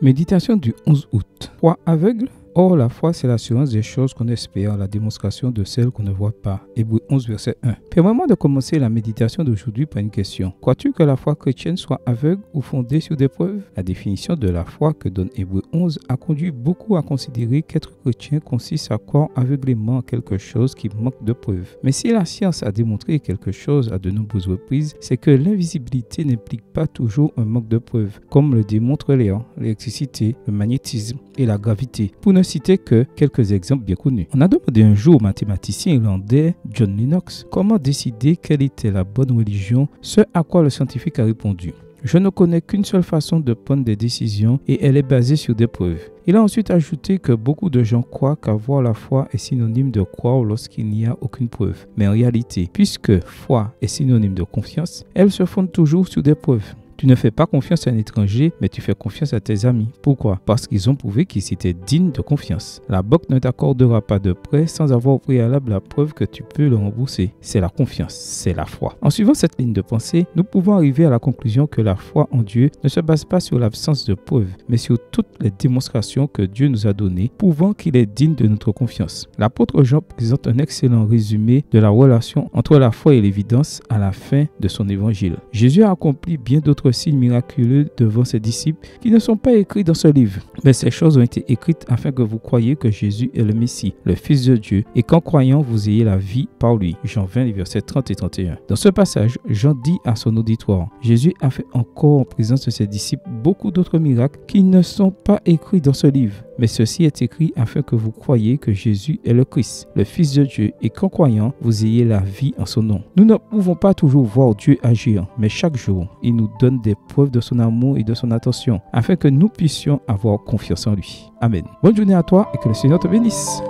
Méditation du 11 août. Foi aveugle. Or, la foi, c'est l'assurance des choses qu'on espère, la démonstration de celles qu'on ne voit pas. Hébreux 11, verset 1. Permets-moi de commencer la méditation d'aujourd'hui par une question. Crois-tu que la foi chrétienne soit aveugle ou fondée sur des preuves? La définition de la foi que donne Hébreux 11 a conduit beaucoup à considérer qu'être chrétien consiste à croire aveuglément en quelque chose qui manque de preuves. Mais si la science a démontré quelque chose à de nombreuses reprises, c'est que l'invisibilité n'implique pas toujours un manque de preuves, comme le démontrent l'air, l'électricité, le magnétisme et la gravité, pour ne citer que quelques exemples bien connus. On a demandé un jour au mathématicien irlandais John Lennox comment décider quelle était la bonne religion, ce à quoi le scientifique a répondu: je ne connais qu'une seule façon de prendre des décisions et elle est basée sur des preuves. Il a ensuite ajouté que beaucoup de gens croient qu'avoir la foi est synonyme de croire lorsqu'il n'y a aucune preuve. Mais en réalité, puisque foi est synonyme de confiance, elle se fonde toujours sur des preuves. Tu ne fais pas confiance à un étranger, mais tu fais confiance à tes amis. Pourquoi? Parce qu'ils ont prouvé qu'ils étaient dignes de confiance. La banque ne t'accordera pas de prêt sans avoir au préalable la preuve que tu peux le rembourser. C'est la confiance, c'est la foi. En suivant cette ligne de pensée, nous pouvons arriver à la conclusion que la foi en Dieu ne se base pas sur l'absence de preuves, mais sur toutes les démonstrations que Dieu nous a données, prouvant qu'il est digne de notre confiance. L'apôtre Jean présente un excellent résumé de la relation entre la foi et l'évidence à la fin de son évangile. Jésus a accompli bien d'autres signes miraculeux devant ses disciples qui ne sont pas écrits dans ce livre. Mais ces choses ont été écrites afin que vous croyiez que Jésus est le Messie, le Fils de Dieu, et qu'en croyant vous ayez la vie par lui. Jean 20, versets 30 et 31. Dans ce passage, Jean dit à son auditoire: Jésus a fait encore en présence de ses disciples beaucoup d'autres miracles qui ne sont pas écrits dans ce livre. Mais ceci est écrit afin que vous croyiez que Jésus est le Christ, le Fils de Dieu, et qu'en croyant, vous ayez la vie en son nom. Nous ne pouvons pas toujours voir Dieu agir, mais chaque jour, il nous donne des preuves de son amour et de son attention, afin que nous puissions avoir confiance en lui. Amen. Bonne journée à toi et que le Seigneur te bénisse.